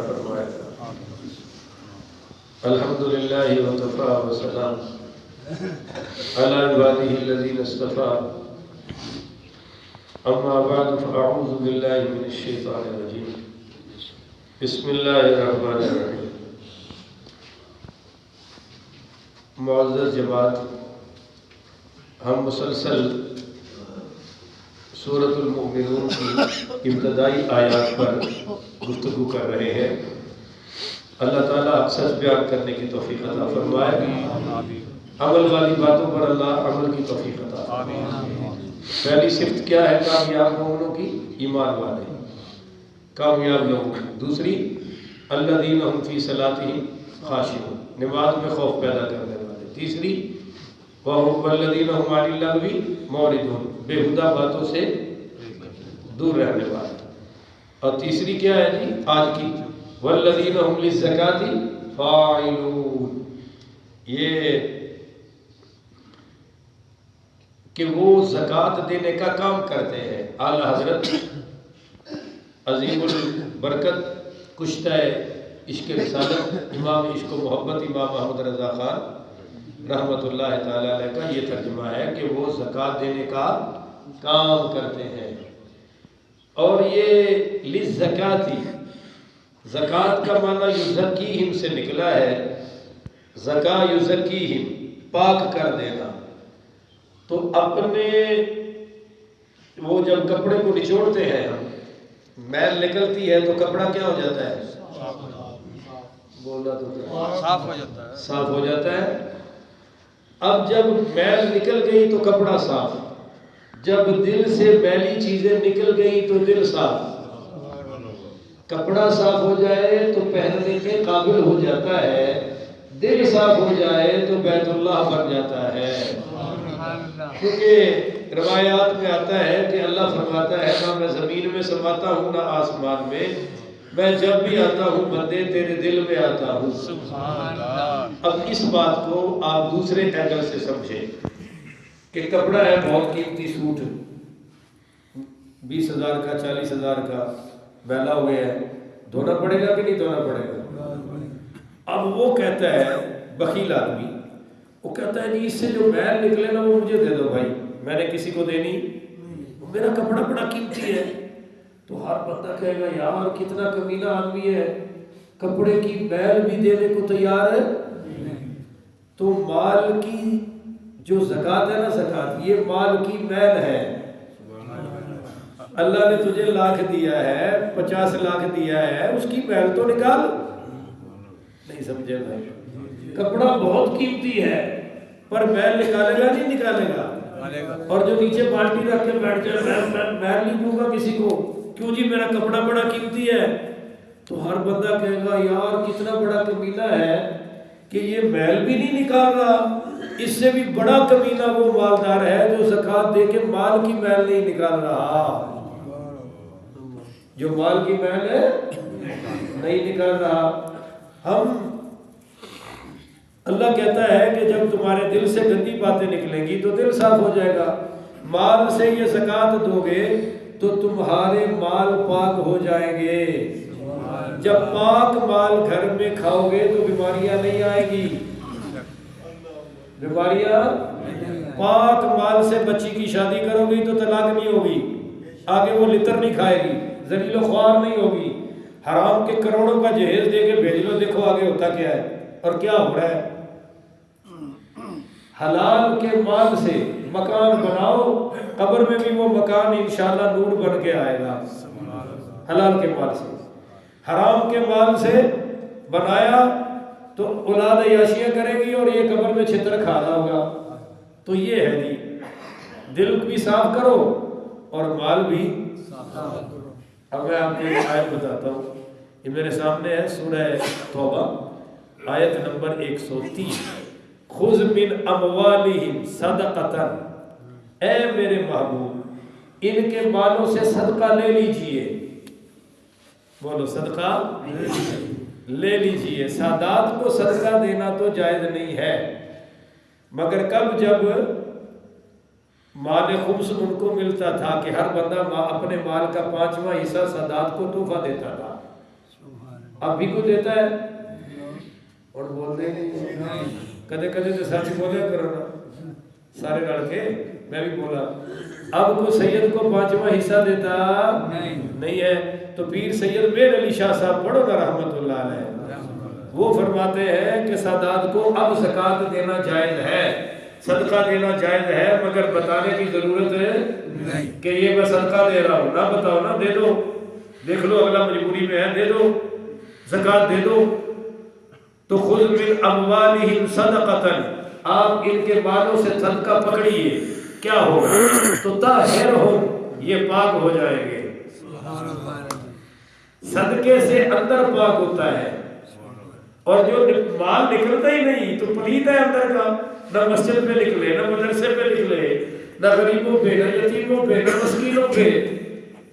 فرمائے گا۔ الحمدللہ وکفی وسلام علی عبادہ الذین اصطفی، اما بعد فاعوذ باللہ من الشیطان الرجیم، بسم اللہ الرحمن الرحیم۔ معزز جماعت، ہم مسلسل سورۃ المؤمنون کی ابتدائی آیات پر گفتگو کر رہے ہیں۔ اللہ تعالیٰ اکثر بیان کرنے کی توفیق عطا فرمائے، عمل والی باتوں پر اللہ عمل کی توفیق عطا فرمائے۔ پہلی صفت کیا ہے کامیاب مومنوں کی؟ ایمان والے کامیاب لوگ۔ دوسری الذین هم فی صلاتہم خاشعون، نماز میں خوف پیدا کرنے والے۔ تیسری والذین هم عن اللغو معرضون، بےہودہ باتوں سے دور رہنے والے۔ اور تیسری کیا ہے جی آج کی؟ والذین هم للزکاۃ فاعلون، یہ کہ وہ زکوٰۃ دینے کا کام کرتے ہیں۔ اعلیٰ حضرت عظیم البرکت کشتہ عشق رسالت امام عشق و محبت امام محمد رضا خان رحمۃ اللہ تعالی علیہ کا یہ ترجمہ ہے کہ وہ زکوٰۃ دینے کا کام کرتے ہیں۔ اور یہ للزکاۃ، زکوٰۃ کا معنی یزکیہم سے نکلا ہے۔ زکا یزکیہم، پاک کر دینا۔ تو اپنے وہ جب کپڑے کو نچوڑتے ہیں ہم، میل نکلتی ہے تو کپڑا کیا ہو جاتا ہے؟ بولا تو صاف ہو جاتا ہے، صاف ہو جاتا ہے۔ اب جب میل نکل گئی تو کپڑا صاف، جب دل سے میلی چیزیں نکل گئی تو دل صاف۔ کپڑا صاف ہو جائے تو پہننے کے قابل ہو جاتا ہے، دل صاف ہو جائے تو بیت اللہ بن جاتا ہے۔ کیونکہ روایات میں آتا ہے کہ اللہ فرماتا ہے نہ میں زمین میں سماتا ہوں نہ آسمان میں، میں جب بھی آتا ہوں بندے تیرے دل میں آتا ہوں۔ اب اس بات کو آپ دوسرے اینگل سے سمجھیں کہ کپڑا ہے بہت قیمتی سوٹ، 20,000 کا 40,000 کا میلا ہوئے ہے، دھونا پڑے گا کہ نہیں دھونا پڑے گا؟ اب وہ کہتا ہے بخیل آدمی، وہ کہتا ہے جی اس سے جو میل نکلے نا وہ مجھے دے دو بھائی، میں نے کسی کو دینی، میرا کپڑا بڑا قیمتی ہے۔ تو ہر بندہ کہے گا یار کتنا کمینہ آدمی ہے، کپڑے کی میل بھی دینے کو تیار ہے۔ تو مال کی جو زکوٰۃ ہے نا، زکوٰۃ یہ مال کی میل ہے۔ اللہ نے تجھے لاکھ دیا ہے، 50 لاکھ دیا ہے، اس کی میل تو نکال۔ نہیں سمجھے بھائی؟ کپڑا بہت قیمتی ہے پر میل نکالے گا نہیں نکالے گا؟ اور جو نیچے بالٹی رکھ کے بیٹھ جائے میں میل نہیں دوں گا کسی کو، کیوں جی میرا کپڑا بڑا قیمتی ہے۔ تو ہر بندہ کہے گا یار کتنا بڑا کمینہ ہے کہ یہ میل بھی نہیں نکال رہا، اس سے بھی بڑا کمینہ وہ مالدار ہے جو زکوٰۃ دے کے مال کی میل نہیں نکال رہا، جو مال کی میل ہے نہیں نکال رہا۔ ہم اللہ کہتا ہے کہ جب تمہارے دل سے گندی باتیں نکلیں گی تو دل صاف ہو جائے گا۔ مال سے یہ زکوٰۃ دو گے تو تمہارے مال پاک ہو جائیں گے۔ جب پاک مال گھر میں کھاؤ گے تو بیماریاں نہیں آئیں گی، بیماریاں۔ پاک مال سے بچی کی شادی کرو گی تو طلاق نہیں ہوگی، آگے وہ لتر نہیں کھائے گی، ذلیل و خوار نہیں ہوگی۔ حرام کے کروڑوں کا جہیز دے کے بھیج لو، دیکھو آگے ہوتا کیا ہے اور کیا ہو رہا ہے۔ حلال کے مال سے مکان بناؤ، قبر میں بھی وہ مکان انشاءاللہ نور بن کے آئے گا، حلال کے مال سے۔ حرام کے مال سے بنایا تو اولاد عیاشیاں کرے گی اور یہ قبر میں چھتر کھا رہا ہوگا۔ تو یہ ہے جی، دل بھی صاف کرو اور مال بھی صاف کرو۔ اب میں آپ کو ایک آیت بتاتا ہوں، یہ میرے سامنے ہے سورہ توبہ آیت نمبر 130۔ خذ من اموالہم صدقۃ، اے میرے محبوب ان کے مالوں سے صدقہ لے لیجئے۔ بولو صدقہ لے لیجئے۔ سادات کو صدقہ دینا تو جائز نہیں ہے، مگر کب؟ جب مال خمس ان کو ملتا تھا کہ ہر بندہ اپنے مال کا 5واں حصہ سادات کو تحفہ دیتا تھا۔ اب بھی کوئی دیتا ہے اور بولتے نہیں کدے کدے تو سچ بولیا کرو نا سارے لڑکے میں بھی بولا اب کو سید کو 5واں حصہ دیتا نہیں ہے تو پیر سید میر علی شاہ صاحب پڑھو نا رحمت اللہ علیہ وہ فرماتے ہیں کہ سادات کو اب زکوٰۃ دینا جائز ہے صدقہ دینا جائز ہے مگر بتانے کی ضرورت ہے کہ یہ میں صدقہ دے رہا ہوں نہ بتاؤ نا دے دو دیکھ لو اگلا مجبوری میں ہے دے دو زکوٰۃ دے دو تو خذ من اموالہم صدقۃ آپ ان کے مالوں سے صدقہ پکڑیے کیا ہوگا تو طاہرہم یہ پاک ہو جائیں گے صدقے سے اندر پاک ہوتا ہے اور جو مال نکلتا ہی نہیں تو پلید ہے اندر کا نہ مسجد پہ نکلے نہ مدرسے پہ نکلے نہ غریبوں پہ نہ یتیموں پہ نہ مسکینوں پہ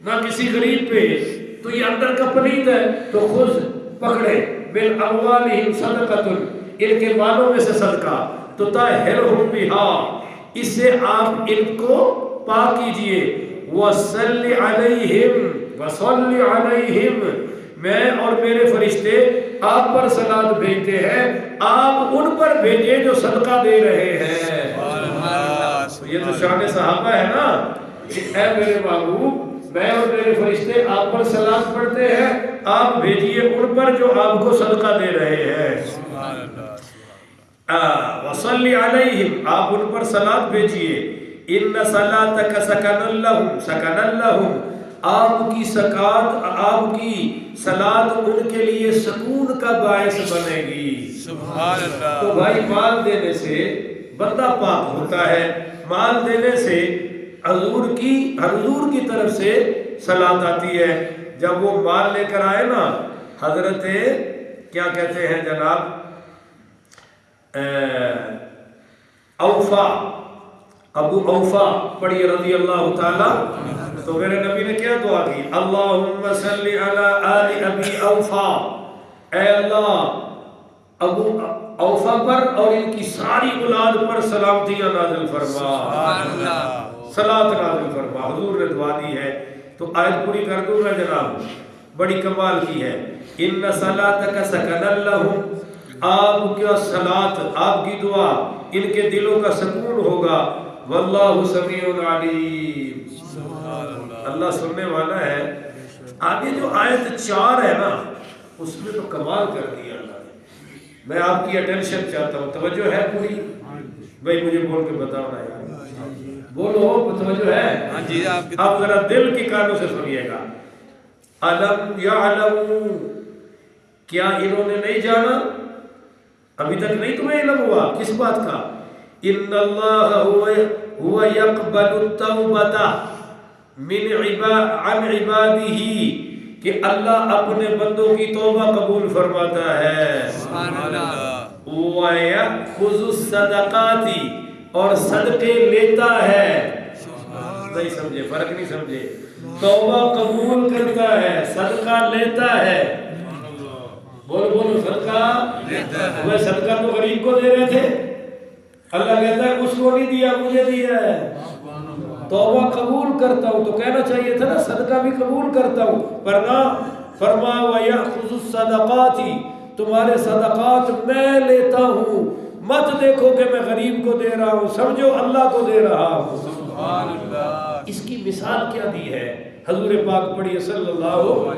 نہ کسی غریب پہ تو یہ اندر کا پلید ہے تو خود پکڑے من اموالہم صدقۃ ان کے مالوں میں سے صدقہ تو طاہرہم بہا اس سے آپ ان کو پاک کیجئے وصلی علیہم میں اور میرے فرشتے آپ پر صلوات بھیجتے ہیں آپ ان پر بھیجے جو صدقہ دے رہے ہیں یہ تو شان صحابہ ہے نا کہ اے میرے محبوب میں اور میرے فرشتے آپ پر صلوات پڑھتے ہیں آپ بھیجیے ان پر جو آپ کو صدقہ دے رہے ہیں وصلی علیہم آپ ان پر صلوات بھیجیے ان صلاتک سکن لہم آپ کی زکوٰۃ آپ کی صلات ان کے لیے سکون کا باعث بنے گی سبحان اللہ تو بھائی مال دینے سے بندہ پاک ہوتا ہے مال دینے سے حضور کی طرف سے صلات آتی ہے جب وہ مال لے کر آئے نا حضرت کیا کہتے ہیں جناب اوفا ابو اوفا پڑھیے رضی اللہ تعالی تو میرے نبی نے کیا دعا کی اللہم صلی علی آل ابی اوفا اے اللہ ابو اوفا پر اور ان کی ساری اولاد پر سلامتیاں نازل فرما صلوات نازل فرما حضور نے دعا دی ہے تو آیت پوری کر دوں میں جناب بڑی کمال کی ہے ان صلاتک سکن لہم آپ کا صلات آپ کی دعا ان کے دلوں کا سکون ہوگا واللہ سمیع علیم اللہ سننے والا ہے آگے جو آیت 4 ہے نا اس میں تو کمال کر دیا اللہ نے میں آپ کی اٹینشن چاہتا ہوں توجہ ہے پوری بھائی مجھے بول کے بتاؤ نا یار بولو توجہ ہے آپ ذرا دل کی کانوں سے سنیے گا علم یعلم کیا انہوں نے نہیں جانا ابھی تک نہیں تمہیں علم ہوا کس بات کا ان اللہ هو يقبل التوبة عن عباده کہ اللہ اپنے بندوں کی توبہ قبول فرماتا ہے سبحان اللہ وَيَأْخُذُ الصَّدَقَاتِ اور صدقے لیتا ہے نہیں سمجھے فرق نہیں سمجھے توبہ قبول کرتا ہے صدقہ لیتا ہے بولو صدقہ لیتا ہے وہ صدقہ تو غریب کو دے رہے تھے اللہ کہتا ہے اس کو نہیں دیا مجھے دیا ہے توبہ قبول کرتا ہوں تو کہنا چاہیے تھا نا صدقہ بھی قبول کرتا ہوں پر نہ فرما وَيَأْخُذُ الصَّدَقَاتِ تمہارے صدقات میں لیتا ہوں مت دیکھو کہ میں غریب کو دے رہا ہوں سمجھو اللہ کو دے رہا ہوں سبحان اللہ اس کی مثال کیا دی ہے حضور پاک پڑھیے صلی اللہ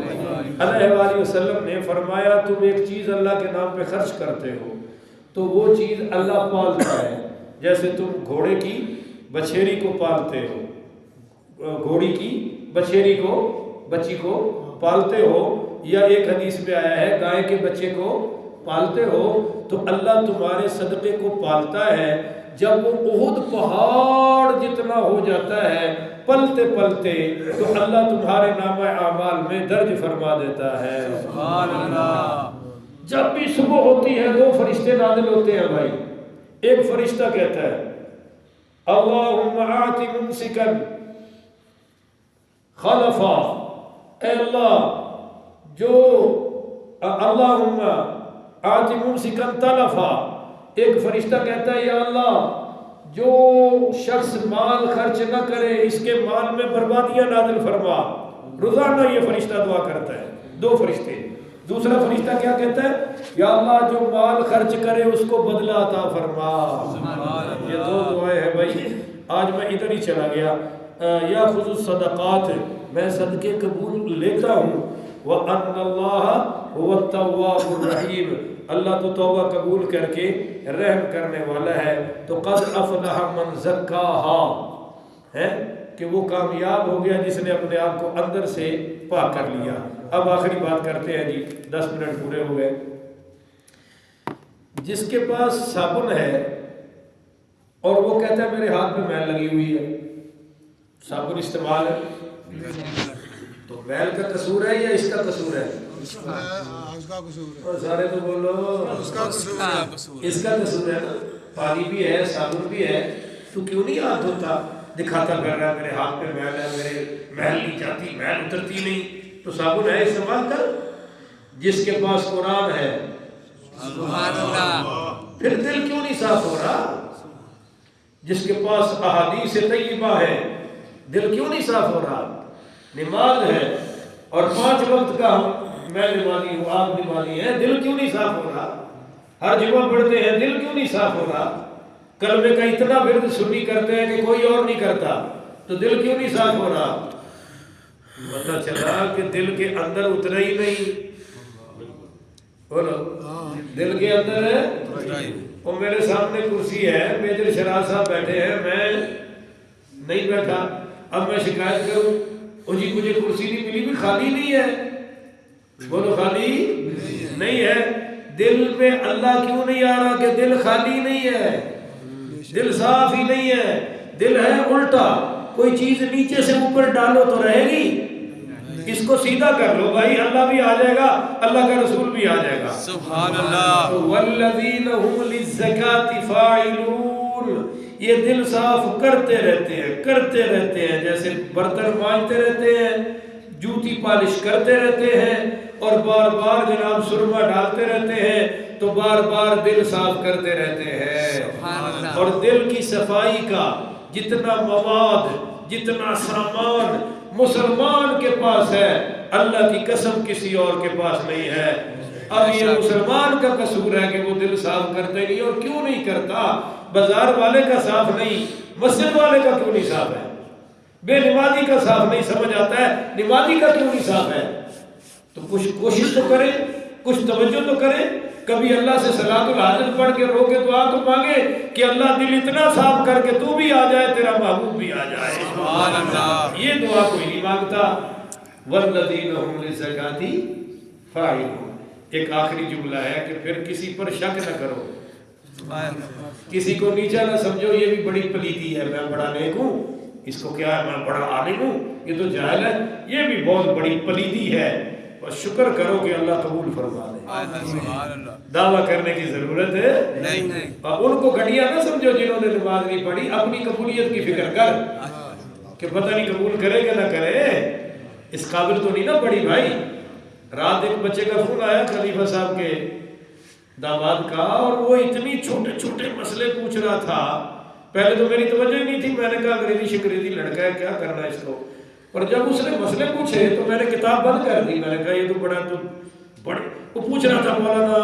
علیہ وآلہ وسلم نے فرمایا تم ایک چیز اللہ کے نام پہ خرچ کرتے ہو تو وہ چیز اللہ پالتا ہے جیسے تم گھوڑے کی بچھیری کو پالتے ہو گھوڑی کی بچھیری کو بچی کو پالتے ہو یا ایک حدیث میں آیا ہے گائے کے بچے کو پالتے ہو تو اللہ تمہارے صدقے کو پالتا ہے جب وہ احد پہاڑ جتنا ہو جاتا ہے پلتے پلتے تو اللہ تمہارے نامہ اعمال میں درج فرما دیتا ہے سبحان اللہ جب بھی صبح ہوتی ہے 2 فرشتے نازل ہوتے ہیں بھائی ایک فرشتہ کہتا ہے اللہم آت ممسکا خلفا اے اللہ جو اللہم آت ممسکا تلفا ایک فرشتہ کہتا ہے یا اللہ جو شخص مال خرچ نہ کرے اس کے مال میں بربادیاں نازل فرما روزانہ یہ فرشتہ دعا کرتا ہے 2 فرشتے دوسرا فرشتہ کیا کہتا ہے؟ یا اللہ جو مال خرچ کرے اس کو بدلہ عطا فرما. یہ دو دعائیں ہیں بھائی. آج میں ادھر ہی چلا گیا. یا خذ الصدقات، میں صدقے قبول لیتا ہوں. وَأَنَّ اللَّهَ هُوَ التَّوَّابُ الرَّحِيمُ، اللہ تو توبہ قبول کر کے رحم کرنے والا ہے. تو قد افلح من زکاہا ہے کہ وہ کامیاب ہو گیا جس نے اپنے آپ کو اندر سے پاک کر لیا. اب آخری بات کرتے ہیں جی، 10 منٹ پورے ہو گئے. جس کے پاس صابن ہے اور وہ کہتا ہے میرے ہاتھ میں میل لگی ہوئی ہے، صابن استعمال ہے، تو میل کا قصور ہے یا اس کا قصور ہے؟ اس کا قصور ہے. سارے تو بولو اس کا قصور ہے. اس کا قصور ہے نا. پانی بھی ہے، صابن بھی ہے، تو کیوں نہیں ہاتھ دھوتا؟ دکھاتا کر رہا ہے میرے ہاتھ میں میل ہے، میرے میل نہیں جاتی، میل اترتی نہیں. تو صابن ہے، استعمال کر. جس کے پاس قرآن ہے سبحان اللہ، پھر دل کیوں نہیں صاف ہو رہا؟ جس کے پاس احادیث طیبہ ہے دل کیوں نہیں صاف ہو رہا؟ نماز ہے اور 5 وقت کا میں نمازی ہوں، آپ نمازی ہیں، دل کیوں نہیں صاف ہو رہا؟ ہر جمعہ پڑھتے ہیں، دل کیوں نہیں صاف ہو رہا؟ کلمے کا اتنا ورد سنی کرتے ہیں کہ کوئی اور نہیں کرتا، تو دل کیوں نہیں صاف ہو رہا؟ پتہ چلا کہ دل کے اندر اترا ہی نہیں. بولو دل کے اندر ہے. وہ میرے سامنے کرسی ہے، میجر شراز صاحب بیٹھے ہیں، میں نہیں بیٹھا. اب میں شکایت کروں او جی مجھے کرسی نہیں ملی، بھی خالی نہیں ہے. بولو خالی نہیں ہے. دل میں اللہ کیوں نہیں آ رہا کہ دل خالی نہیں ہے، دل صاف ہی نہیں ہے. دل ہے الٹا، کوئی چیز نیچے سے اوپر ڈالو تو رہے گی. اس کو سیدھا کر لو بھائی، اللہ بھی آ جائے گا، اللہ کا رسول بھی آ جائے گا. سبحان اللہ. والذین هم للزکاة فاعلون، یہ دل صاف کرتے رہتے ہیں، کرتے رہتے ہیں. جیسے برتن مانجتے رہتے ہیں، جوتی پالش کرتے رہتے ہیں، اور بار بار جناب سرما ڈالتے رہتے ہیں، تو بار بار دل صاف کرتے رہتے ہیں. اور دل کی صفائی کا جتنا مواد، جتنا سامان مسلمان کے پاس ہے، اللہ کی قسم کسی اور کے پاس نہیں ہے. اب یہ مسلمان کا قصور ہے کہ وہ دل صاف کرتے نہیں. اور کیوں نہیں کرتا؟ بازار والے کا صاف نہیں، مسجد والے کا کیوں نہیں صاف ہے؟ بے نمازی کا صاف نہیں. سمجھ آتا ہے نمازی کا کیوں نہیں صاف ہے؟ تو کچھ کوشش تو کریں، کچھ توجہ تو کریں. کبھی اللہ سے صلاۃ الحاجت پڑھ کے رو کے دعا تو مانگے کہ اللہ دل اتنا صاف کر کے تو بھی آ جائے، تیرا محبوب بھی آ جائے. سبحان اللہ. یہ دعا کوئی نہیں مانگتا. والذین هم للزکاة فاعلون. ایک آخری جملہ ہے کہ پھر کسی پر شک نہ کرو، کسی کو نیچا نہ سمجھو. یہ بھی بڑی پلیتی ہے، میں بڑا نیک ہوں، اس کو کیا ہے، میں بڑا عالم ہوں، یہ تو جاہل ہے. یہ بھی بہت بڑی پلیتی ہے. بس شکر کرو کہ اللہ قبول فرما دے. دعویٰ کرنے کی ضرورت ہے نہیں. اور ان کو گھٹیا نہ سمجھو جنہوں نے نماز نہیں پڑھی. اپنی قبولیت کی فکر کر کہ پتہ نہیں قبول کرے کہ نہ کرے. اس قابل تو نہیں نہ پڑھی بھائی. رات ایک بچے کا فون آیا خلیفہ صاحب کے داماد کا، اور وہ اتنی چھوٹے چھوٹے مسئلے پوچھ رہا تھا. پہلے تو میری توجہ ہی نہیں تھی. میں نے کہا انگریزی شکریزی لڑکا ہے، کیا کرنا ہے اس کو. اور جب اس نے مسئلے پوچھے تو میں نے کتاب بند کر دی. میں نے کہا یہ تو بڑے وہ پوچھ رہا تھا مولانا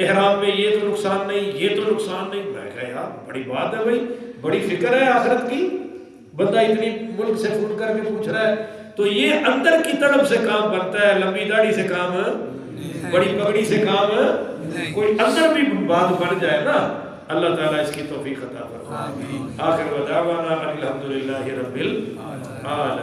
احرام میں یہ تو نقصان نہیں، یہ تو نقصان نہیں. میں کہا یار بڑی بات ہے بھائی، بڑی فکر ہے آخرت کی. بندہ اتنی ملک سے فون کر کے پوچھ رہا ہے. تو یہ اندر کی طرف سے کام بنتا ہے، لمبی داڑھی سے کام، بڑی پگڑی سے کام. کوئی اندر بھی بات بن جائے نا. اللہ تعالیٰ اس کی توفیق عطا فرمائے. آخر دعوانا الحمدللہ رب العالمین.